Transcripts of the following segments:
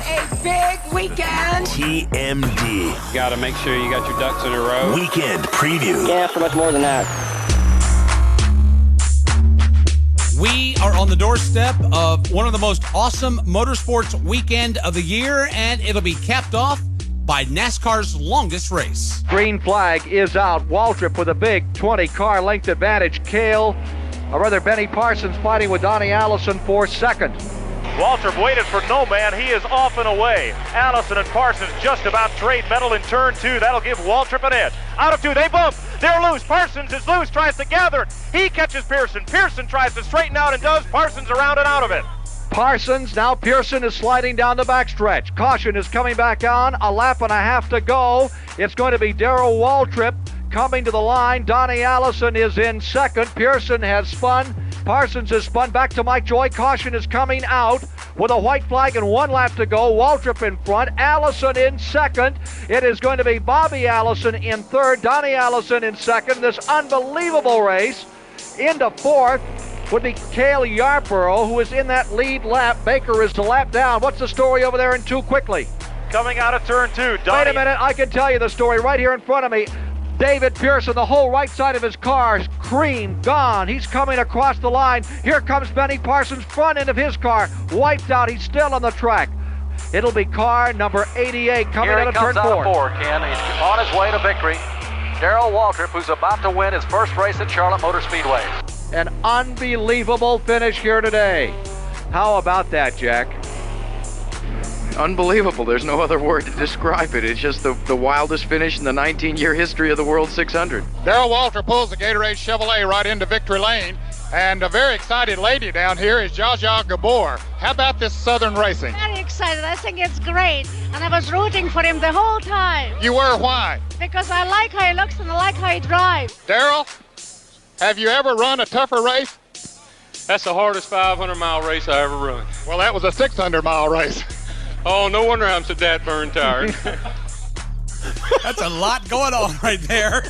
a big weekend. TMD. Got to make sure you got your ducks in a row. Weekend preview. Can't ask for much more than that. We are on the doorstep of one of the most awesome motorsports weekend of the year, and it'll be capped off by NASCAR's longest race. Green flag is out. Waltrip with a big 20-car length advantage. Benny Parsons fighting with Donnie Allison for second. Waltrip waited for no man. He is off and away. Allison and Parsons just about trade metal in turn two. That'll give Waltrip an edge. Out of two, they bump. They're loose. Parsons is loose, tries to gather it. He catches Pearson. Pearson tries to straighten out and does. Parsons around and out of it. Parsons, now Pearson is sliding down the backstretch. Caution is coming back on. A lap and a half to go. It's going to be Darrell Waltrip coming to the line. Donnie Allison is in second. Pearson has spun. Parsons has spun back to Mike Joy. Caution is coming out with a white flag and 1 lap to go. Waltrip in front. Allison in second. It is going to be Bobby Allison in third. Donnie Allison in second. This unbelievable race. Into fourth would be Cale Yarborough, who is in that lead lap. Baker is the lap down. What's the story over there in two quickly? Coming out of turn two. Wait a minute. I can tell you the story right here in front of me. David Pearson, the whole right side of his car is cream, gone. He's coming across the line. Here comes Benny Parsons, front end of his car, wiped out. He's still on the track. It'll be car number 88 coming out of turn four. Here he comes out of four, Ken. He's on his way to victory. Darrell Waltrip, who's about to win his first race at Charlotte Motor Speedway. An unbelievable finish here today. How about that, Jack? Unbelievable. There's no other word to describe it. It's just the wildest finish in the 19-year history of the World 600. Darrell Waltrip pulls the Gatorade Chevrolet right into victory lane. And a very excited lady down here is Zsa Zsa Gabor. How about this Southern racing? Very excited. I think it's great. And I was rooting for him the whole time. You were? Why? Because I like how he looks and I like how he drives. Darrell, have you ever run a tougher race? That's the hardest 500-mile race I ever run. Well, that was a 600-mile race. Oh, no wonder I'm so burned tired. That's a lot going on right there.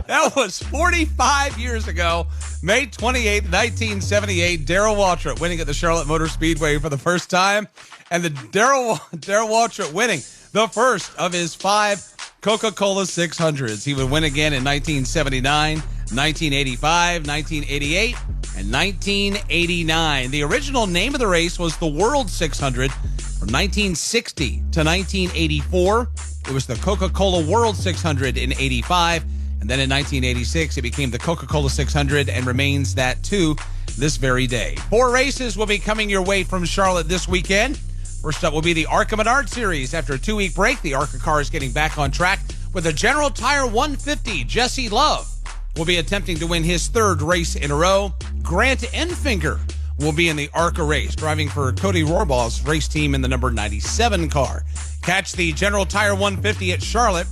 That was 45 years ago, May 28, 1978. Darrell Waltrip winning at the Charlotte Motor Speedway for the first time. And the Darrell Waltrip winning the first of his 5 Coca-Cola 600s. He would win again in 1979, 1985, 1988, and 1989. The original name of the race was the World 600. From 1960 to 1984, it was the Coca-Cola World 600 in 85. And then in 1986, it became the Coca-Cola 600 and remains that to this very day. 4 races will be coming your way from Charlotte this weekend. First up will be the ARCA Menard Series. After a 2-week break, the ARCA car is getting back on track with a General Tire 150. Jesse Love will be attempting to win his 3rd race in a row. Grant Enfinger will be in the ARCA race, driving for Cody Rohrbaugh's race team in the number 97 car. Catch the General Tire 150 at Charlotte.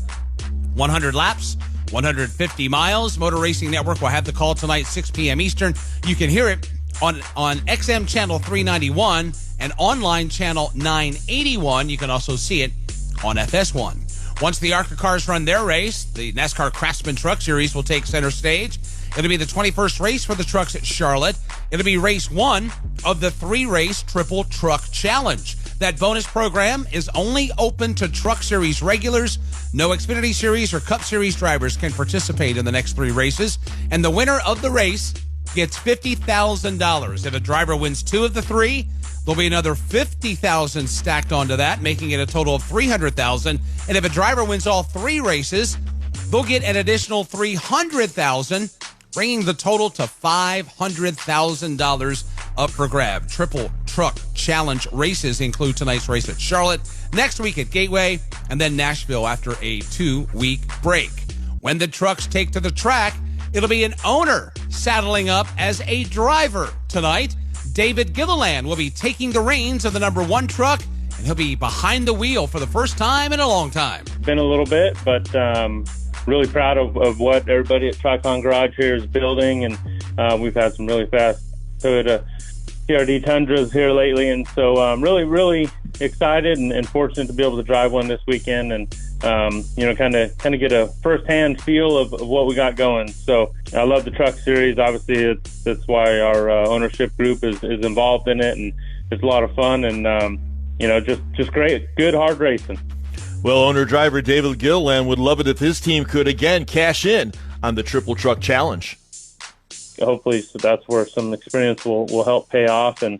100 laps, 150 miles. Motor Racing Network will have the call tonight, 6 p.m. Eastern. You can hear it on XM Channel 391 and online Channel 981. You can also see it on FS1. Once the ARCA cars run their race, the NASCAR Craftsman Truck Series will take center stage. It'll be the 21st race for the trucks at Charlotte. It'll be race 1 of the 3-race Triple Truck Challenge. That bonus program is only open to Truck Series regulars. No Xfinity Series or Cup Series drivers can participate in the next 3 races. And the winner of the race gets $50,000. If a driver wins 2 of the 3, there'll be another $50,000 stacked onto that, making it a total of $300,000. And if a driver wins all 3 races, they'll get an additional $300,000, bringing the total to $500,000 up for grab. Triple Truck Challenge races include tonight's race at Charlotte, next week at Gateway, and then Nashville after a 2-week break. When the trucks take to the track, it'll be an owner saddling up as a driver tonight. David Gilliland will be taking the reins of the number 1 truck, and he'll be behind the wheel for the first time in a long time. Been a little bit, but really proud of what everybody at Tricon Garage here is building, and we've had some really fast Toyota TRD Tundras here lately, and so I'm really excited and fortunate to be able to drive one this weekend and kind of get a first-hand feel of what we got going. So I love the truck series. Obviously, that's why our ownership group is involved in it, and it's a lot of fun. And just great, good, hard racing. Well, owner-driver David Gilliland would love it if his team could again cash in on the Triple Truck Challenge. Hopefully, so that's where some experience will help pay off. And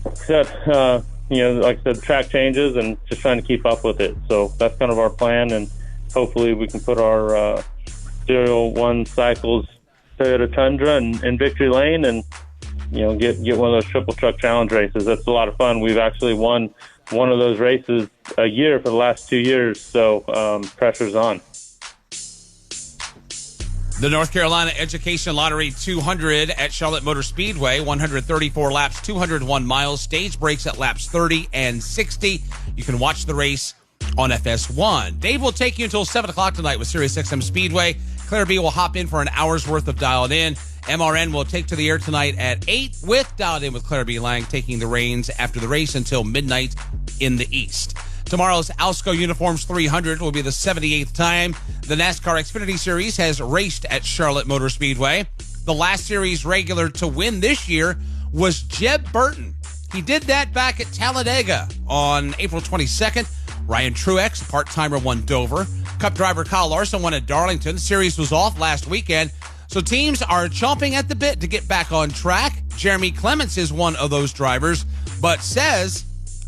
like I said, the track changes and just trying to keep up with it. So that's kind of our plan, and hopefully we can put our Serial 1 Cycles Toyota Tundra in Victory Lane and get one of those Triple Truck Challenge races. That's a lot of fun. We've actually won one of those races a year for the last 2 years, so pressure's on. The North Carolina Education Lottery 200 at Charlotte Motor Speedway, 134 laps, 201 miles, stage breaks at laps 30 and 60. You can watch the race on FS1. Dave will take you until 7 o'clock tonight with SiriusXM Speedway. Claire B will hop in for an hour's worth of Dialed In. MRN will take to the air tonight at 8 with Dialed In with Claire B. Lang taking the reins after the race until midnight in the East. Tomorrow's Alsco Uniforms 300 will be the 78th time the NASCAR Xfinity Series has raced at Charlotte Motor Speedway. The last series regular to win this year was Jeb Burton. He did that back at Talladega on April 22nd. Ryan Truex, part-timer, won Dover. Cup driver Kyle Larson won at Darlington. The series was off last weekend, so teams are chomping at the bit to get back on track. Jeremy Clements is one of those drivers, but says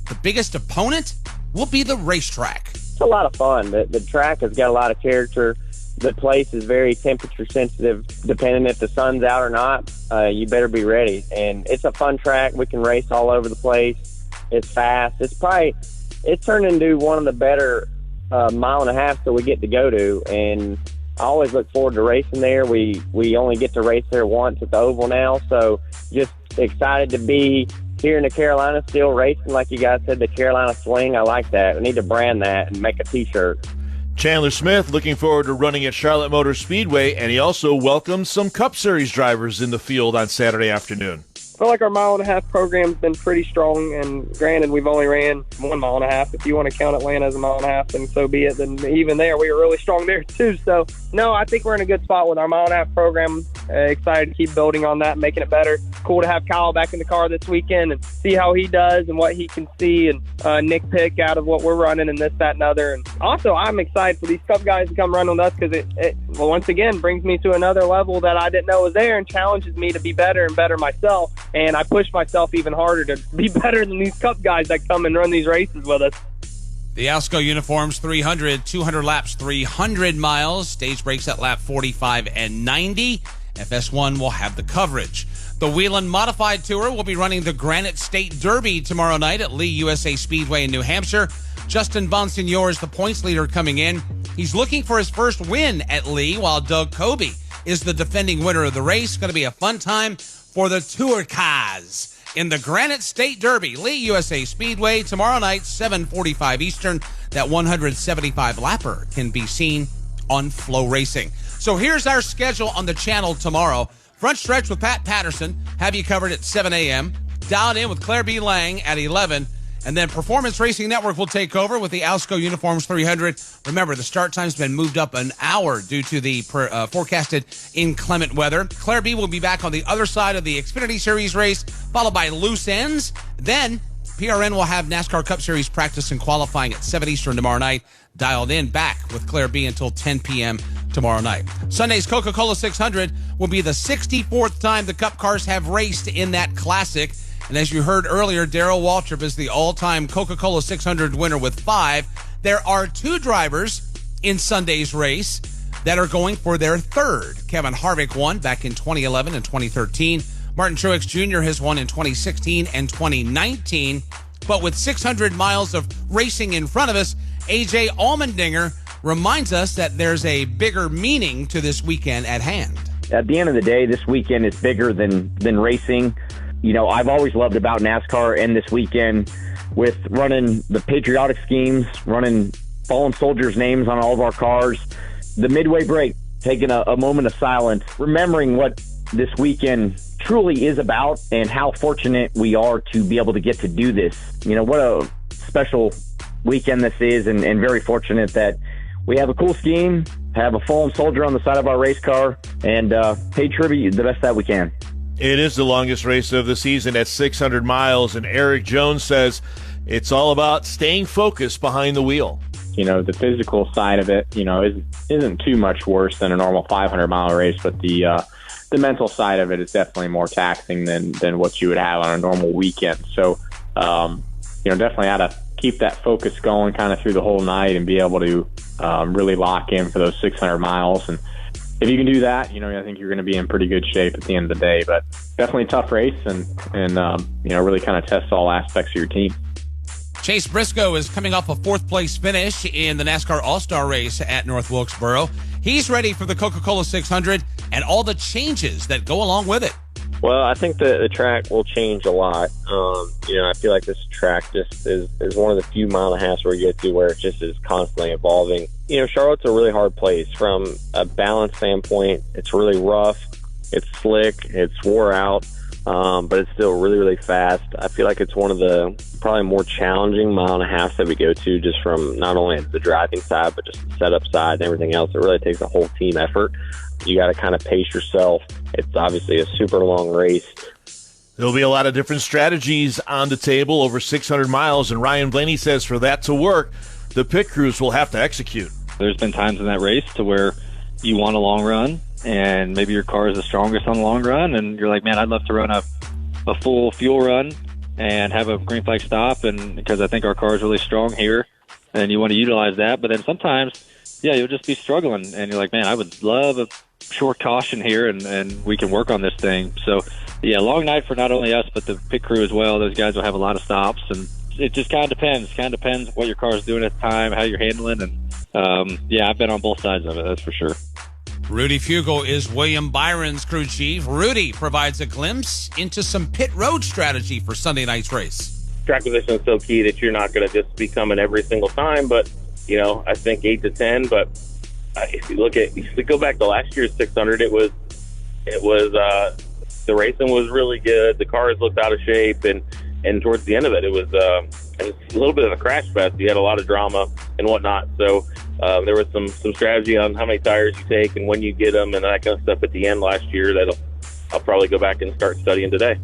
the biggest opponent will be the racetrack. It's a lot of fun. The track has got a lot of character. The place is very temperature sensitive. Depending if the sun's out or not, you better be ready. And it's a fun track. We can race all over the place. It's fast. It's turned into one of the better mile and a half that we get to go to. And I always look forward to racing there. We only get to race there once at the Oval now. So just excited to be here in the Carolinas, still racing, like you guys said, the Carolina Swing. I like that. We need to brand that and make a T-shirt. Chandler Smith looking forward to running at Charlotte Motor Speedway, and he also welcomed some Cup Series drivers in the field on Saturday afternoon. I feel like our mile and a half program's been pretty strong, and granted, we've only ran 1 mile and a half. If you want to count Atlanta as a mile and a half, then so be it. Then even there, we were really strong there too. So, no, I think we're in a good spot with our mile and a half program. Excited to keep building on that, making it better. Cool to have Kyle back in the car this weekend and see how he does and what he can see and nitpick out of what we're running and this, that, and other. And also, I'm excited for these Cup guys to come run with us because it once again brings me to another level that I didn't know was there and challenges me to be better and better myself. And I push myself even harder to be better than these Cup guys that come and run these races with us. The Alsco Uniforms 300, 200 laps, 300 miles. Stage breaks at lap 45 and 90. FS1 will have the coverage. The Whelen Modified Tour will be running the Granite State Derby tomorrow night at Lee USA Speedway in New Hampshire. Justin Bonsignor is the points leader coming in. He's looking for his first win at Lee, while Doug Coby is the defending winner of the race. Going to be a fun time for the Tour Cars in the Granite State Derby, Lee USA Speedway, tomorrow night, 7:45 Eastern. That 175 lapper can be seen on Flow Racing. So here's our schedule on the channel tomorrow. Front stretch with Pat Patterson, have you covered at 7 a.m. Dialed In with Claire B. Lang at 11. And then Performance Racing Network will take over with the Alsco Uniforms 300. Remember, the start time's been moved up an hour due to the forecasted inclement weather. Claire B will be back on the other side of the Xfinity Series race, followed by Loose Ends. Then PRN will have NASCAR Cup Series practice and qualifying at 7 Eastern tomorrow night. Dialed In back with Claire B until 10 p.m. tomorrow night. Sunday's Coca-Cola 600 will be the 64th time the Cup cars have raced in that classic. And as you heard earlier, Darrell Waltrip is the all-time Coca-Cola 600 winner with 5. There are 2 drivers in Sunday's race that are going for their 3rd. Kevin Harvick won back in 2011 and 2013. Martin Truex Jr. has won in 2016 and 2019. But with 600 miles of racing in front of us, A.J. Allmendinger reminds us that there's a bigger meaning to this weekend at hand. At the end of the day, this weekend is bigger than racing. You know, I've always loved about NASCAR and this weekend with running the patriotic schemes, running fallen soldiers' names on all of our cars, the midway break, taking a moment of silence, remembering what this weekend truly is about and how fortunate we are to be able to get to do this. You know, what a special weekend this is, and very fortunate that we have a cool scheme, have a fallen soldier on the side of our race car, and pay tribute the best that we can. It is the longest race of the season at 600 miles, and Eric Jones says It's all about staying focused behind the wheel. You know, the physical side of it, you know, isn't too much worse than a normal 500-mile race, but the mental side of it is definitely more taxing than what you would have on a normal weekend. So, you know, definitely how to keep that focus going kind of through the whole night and be able to really lock in for those 600 miles. And if you can do that, you know, I think you're going to be in pretty good shape at the end of the day. But definitely a tough race and you know, really kind of tests all aspects of your team. Chase Briscoe is coming off a fourth-place finish in the NASCAR All-Star Race at North Wilkesboro. He's ready for the Coca-Cola 600 and all the changes that go along with it. Well, I think the track will change a lot. You know, I feel like this track just is one of the few mile and a halves where you get to where it just is constantly evolving. You know, Charlotte's a really hard place from a balance standpoint. It's really rough, it's slick, it's wore out, but it's still really, really fast. I feel like it's one of the probably more challenging mile and a half that we go to, just from not only the driving side, but just the setup side and everything else. It really takes a whole team effort. You got to kind of pace yourself. It's obviously a super long race. There'll be a lot of different strategies on the table over 600 miles, and Ryan Blaney says for that to work, the pit crews will have to execute. There's been times in that race to where you want a long run, and maybe your car is the strongest on the long run, and you're like, man, I'd love to run a full fuel run and have a green flag stop, and because I think our car is really strong here, and you want to utilize that. But then sometimes, yeah, you'll just be struggling, and you're like, man, I would love a short caution here, and we can work on this thing. So, yeah, long night for not only us, but the pit crew as well. Those guys will have a lot of stops, and it just kind of depends. Kind of depends what your car is doing at the time, how you're handling, and, yeah, I've been on both sides of it, that's for sure. Rudy Fugle is William Byron's crew chief. Rudy provides a glimpse into some pit road strategy for Sunday night's race. Track position is so key that you're not going to just be coming every single time, but, you know, I think 8 to 10, but if you go back to last year's 600, it was the racing was really good. The cars looked out of shape, and towards the end of it, it was a little bit of a crash fest. You had a lot of drama and whatnot. So there was some strategy on how many tires you take and when you get them and that kind of stuff at the end last year that I'll probably go back and start studying today.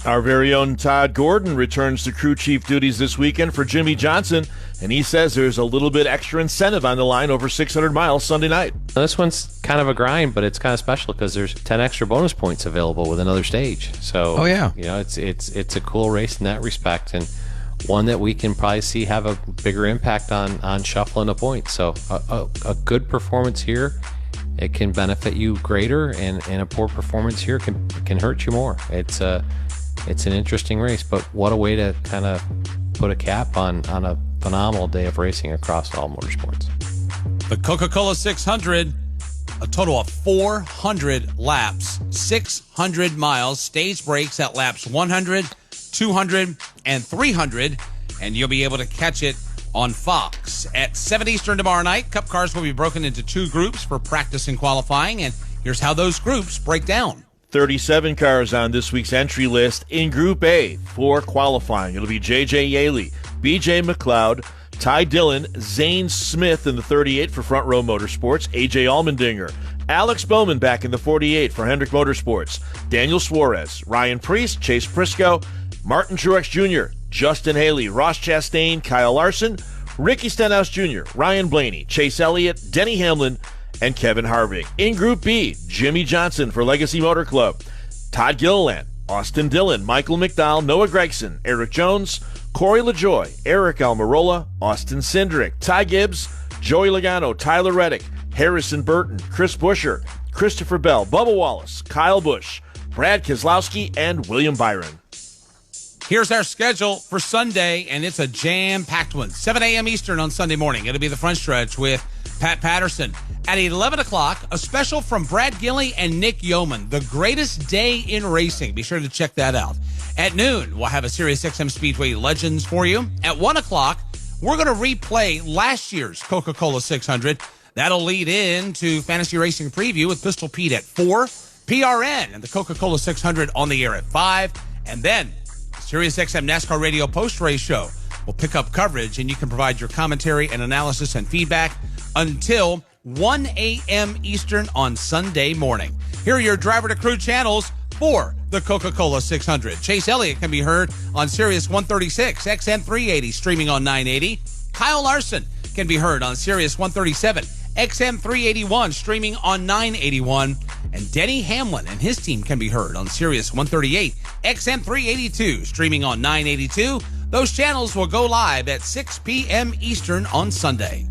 Our very own Todd Gordon returns to crew chief duties this weekend for Jimmy Johnson, and he says there's a little bit extra incentive on the line over 600 miles Sunday night. This one's kind of a grind, but it's kind of special because there's 10 extra bonus points available with another stage. So, you know, it's a cool race in that respect, and one that we can probably see have a bigger impact on shuffling the points. So a good performance here, it can benefit you greater, and a poor performance here can hurt you more. It's an interesting race, but what a way to kind of put a cap on a phenomenal day of racing across all motorsports. The Coca-Cola 600, a total of 400 laps, 600 miles, stage breaks at laps 100, 200, and 300, and you'll be able to catch it on Fox. At 7 Eastern tomorrow night, Cup cars will be broken into 2 groups for practice and qualifying, and here's how those groups break down. 37 cars on this week's entry list. In Group A for qualifying, it'll be J.J. Yaley, B.J. McLeod, Ty Dillon, Zane Smith in the 38 for Front Row Motorsports, A.J. Allmendinger, Alex Bowman back in the 48 for Hendrick Motorsports, Daniel Suarez, Ryan Preece, Chase Briscoe, Martin Truex Jr., Justin Haley, Ross Chastain, Kyle Larson, Ricky Stenhouse Jr., Ryan Blaney, Chase Elliott, Denny Hamlin, and Kevin Harvick. In Group B, Jimmy Johnson for Legacy Motor Club, Todd Gilliland, Austin Dillon, Michael McDowell, Noah Gragson, Eric Jones, Corey LaJoie, Eric Almirola, Austin Cindric, Ty Gibbs, Joey Logano, Tyler Reddick, Harrison Burton, Chris Buescher, Christopher Bell, Bubba Wallace, Kyle Busch, Brad Keselowski, and William Byron. Here's our schedule for Sunday, and it's a jam-packed one. 7 a.m. Eastern on Sunday morning. It'll be the front stretch with Pat Patterson. At 11 o'clock, a special from Brad Gilley and Nick Yeoman, the greatest day in racing. Be sure to check that out. At noon, we'll have a SiriusXM Speedway Legends for you. At 1 o'clock, we're going to replay last year's Coca-Cola 600. That'll lead into Fantasy Racing Preview with Pistol Pete at 4, PRN and the Coca-Cola 600 on the air at 5, and then SiriusXM NASCAR Radio Post-Race Show will pick up coverage, and you can provide your commentary and analysis and feedback until 1 a.m. Eastern on Sunday morning. Here are your driver-to-crew channels for the Coca-Cola 600. Chase Elliott can be heard on Sirius 136, XM 380, streaming on 980. Kyle Larson can be heard on Sirius 137, XM 381, streaming on 981. And Denny Hamlin and his team can be heard on Sirius 138, XM 382, streaming on 982. Those channels will go live at 6 p.m. Eastern on Sunday.